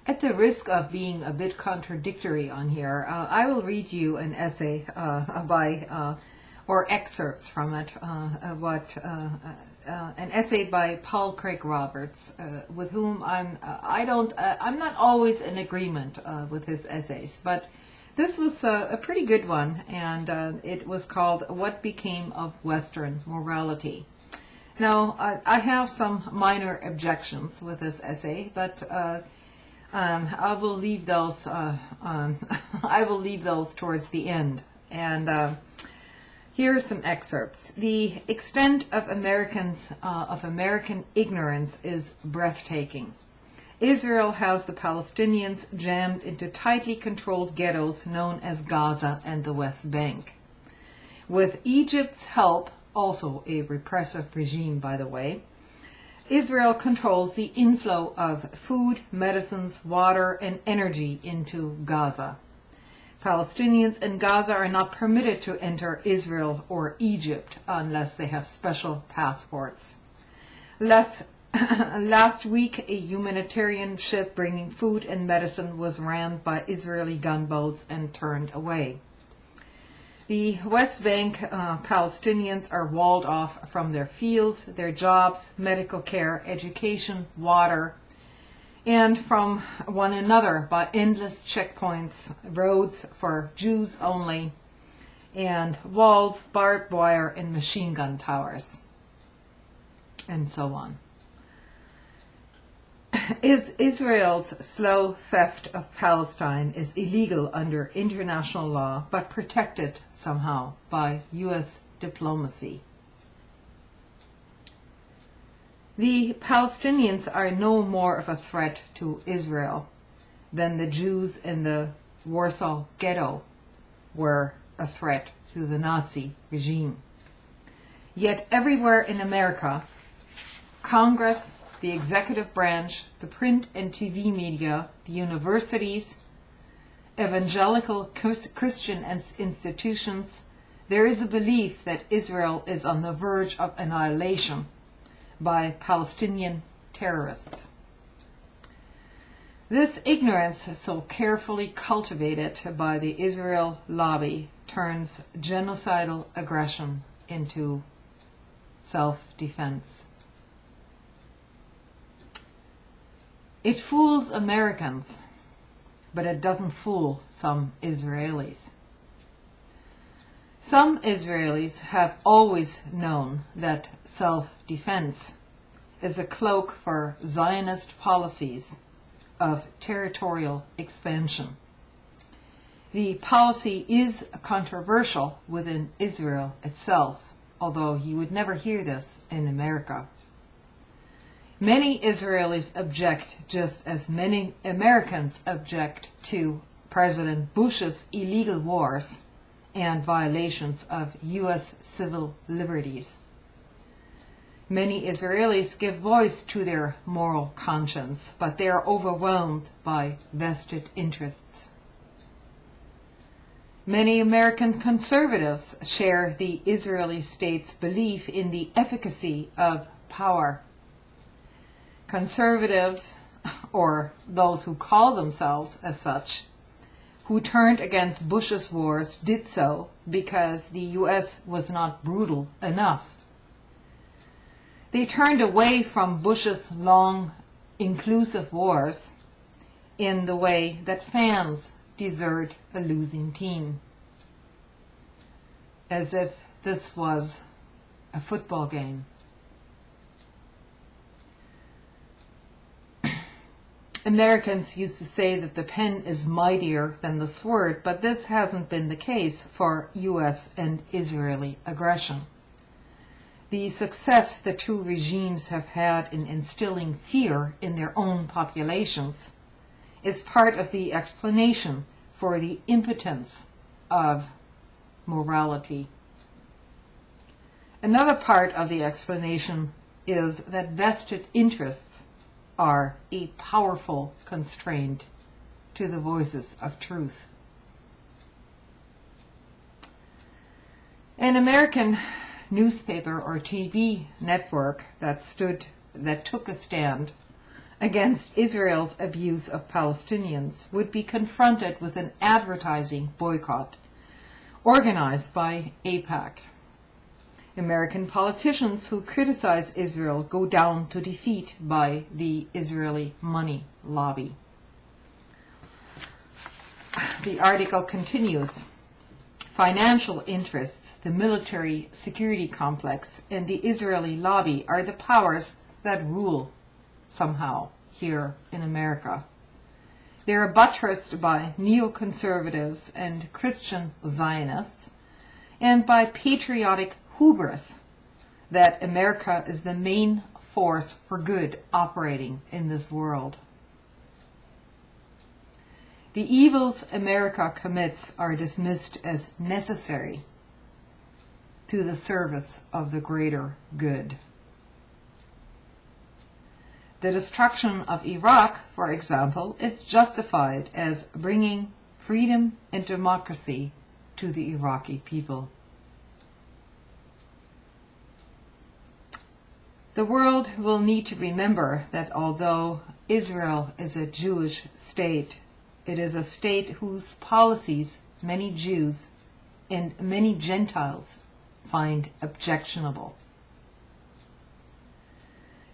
At the risk of being a bit contradictory on here, I will read you an essay or excerpts from it, an essay by Paul Craig Roberts, with whom I'm not always in agreement with his essays, but this was a pretty good one, and it was called "What Became of Western Morality." Now, I have some minor objections with this essay, but I will leave those. I will leave those towards the end. And here are some excerpts. The extent of American ignorance is breathtaking. Israel has the Palestinians jammed into tightly controlled ghettos known as Gaza and the West Bank. With Egypt's help, also a repressive regime, by the way, Israel controls the inflow of food, medicines, water, and energy into Gaza. Palestinians in Gaza are not permitted to enter Israel or Egypt unless they have special passports. Last week, a humanitarian ship bringing food and medicine was rammed by Israeli gunboats and turned away. The West Bank Palestinians are walled off from their fields, their jobs, medical care, education, water, and from one another by endless checkpoints, roads for Jews only, and walls, barbed wire, and machine gun towers, and so on. Israel's slow theft of Palestine is illegal under international law, but protected somehow by U.S. diplomacy. The Palestinians are no more of a threat to Israel than the Jews in the Warsaw Ghetto were a threat to the Nazi regime. Yet everywhere in America, Congress, the executive branch, the print and TV media, the universities, evangelical Christian institutions, there is a belief that Israel is on the verge of annihilation by Palestinian terrorists. This ignorance, so carefully cultivated by the Israel lobby, turns genocidal aggression into self-defense. It fools Americans, but it doesn't fool some Israelis. Some Israelis have always known that self-defense is a cloak for Zionist policies of territorial expansion. The policy is controversial within Israel itself, although you would never hear this in America. Many Israelis object just as many Americans object to President Bush's illegal wars and violations of U.S. civil liberties. Many Israelis give voice to their moral conscience, but they are overwhelmed by vested interests. Many American conservatives share the Israeli state's belief in the efficacy of power. Conservatives, or those who call themselves as such, who turned against Bush's wars did so because the U.S. was not brutal enough. They turned away from Bush's long, inclusive wars in the way that fans desert a losing team, as if this was a football game. Americans used to say that the pen is mightier than the sword, but this hasn't been the case for U.S. and Israeli aggression. The success the two regimes have had in instilling fear in their own populations is part of the explanation for the impotence of morality. Another part of the explanation is that vested interests are a powerful constraint to the voices of truth. An American newspaper or TV network that took a stand against Israel's abuse of Palestinians would be confronted with an advertising boycott organized by AIPAC. American politicians who criticize Israel go down to defeat by the Israeli money lobby. The article continues. Financial interests, the military security complex, and the Israeli lobby are the powers that rule somehow here in America. They are buttressed by neoconservatives and Christian Zionists, and by patriotic hubris that America is the main force for good operating in this world. The evils America commits are dismissed as necessary to the service of the greater good. The destruction of Iraq, for example, is justified as bringing freedom and democracy to the Iraqi people. The world will need to remember that although Israel is a Jewish state, it is a state whose policies many Jews and many Gentiles find objectionable.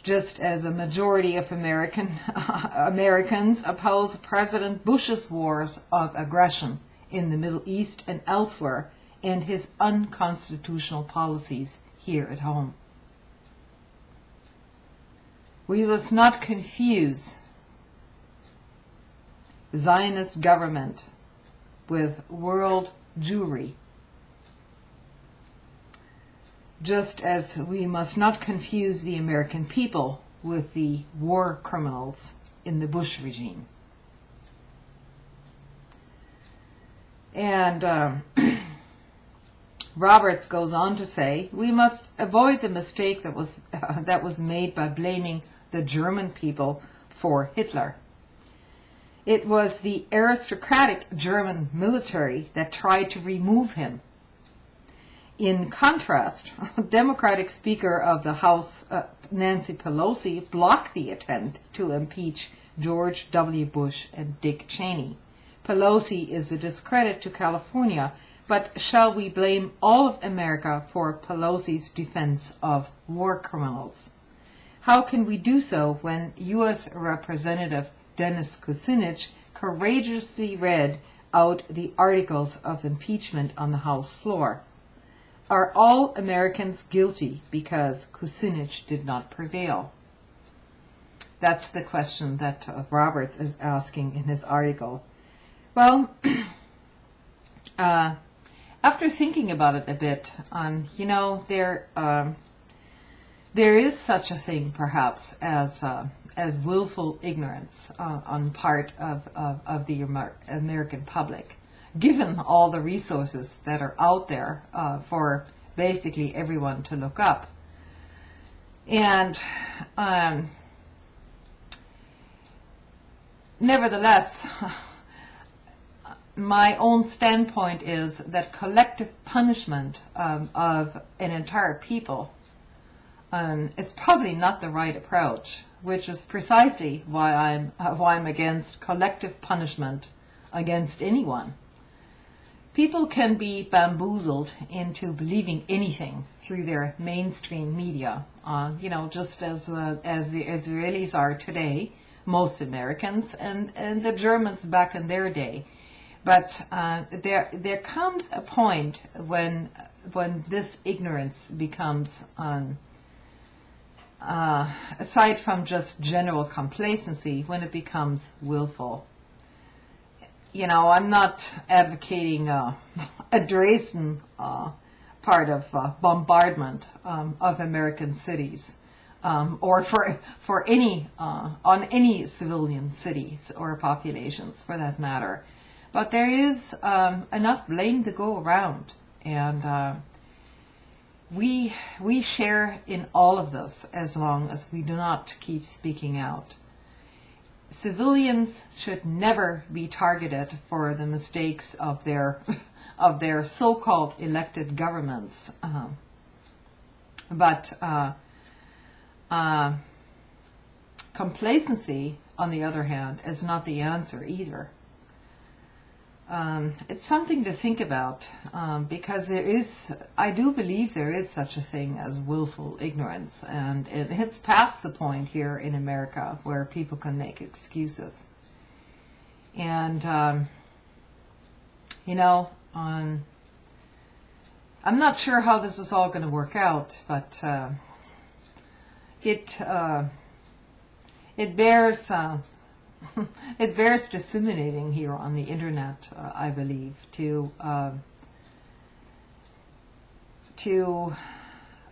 Just as a majority of Americans oppose President Bush's wars of aggression in the Middle East and elsewhere, and his unconstitutional policies here at home. We must not confuse Zionist government with world Jewry, just as we must not confuse the American people with the war criminals in the Bush regime. And Roberts goes on to say, we must avoid the mistake that was made by blaming the German people for Hitler. It was the aristocratic German military that tried to remove him. In contrast, Democratic Speaker of the House Nancy Pelosi blocked the attempt to impeach George W. Bush and Dick Cheney. Pelosi is a discredit to California, but shall we blame all of America for Pelosi's defense of war criminals? How can we do so when U.S. Representative Dennis Kucinich courageously read out the articles of impeachment on the House floor? Are all Americans guilty because Kucinich did not prevail? That's the question that Roberts is asking in his article. Well, after thinking about it a bit, there is such a thing, perhaps, as willful ignorance on part of the American public, given all the resources that are out there for basically everyone to look up. And nevertheless, my own standpoint is that collective punishment of an entire people is probably not the right approach, which is precisely why I'm against collective punishment against anyone. People can be bamboozled into believing anything through their mainstream media, just as the Israelis are today, most Americans, and the Germans back in their day. But there comes a point when this ignorance becomes, aside from just general complacency, when it becomes willful. I'm not advocating a Dresden part of bombardment of American cities, or for any on any civilian cities or populations for that matter. But there is enough blame to go around, and we share in all of this as long as we do not keep speaking out. Civilians should never be targeted for the mistakes of their so-called elected governments, but complacency, on the other hand, is not the answer either. It's something to think about, because I do believe there is such a thing as willful ignorance, and it's past the point here in America where people can make excuses. And, I'm not sure how this is all going to work out, but it bears it bears disseminating here on the internet, I believe, to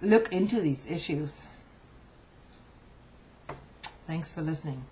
look into these issues. Thanks for listening.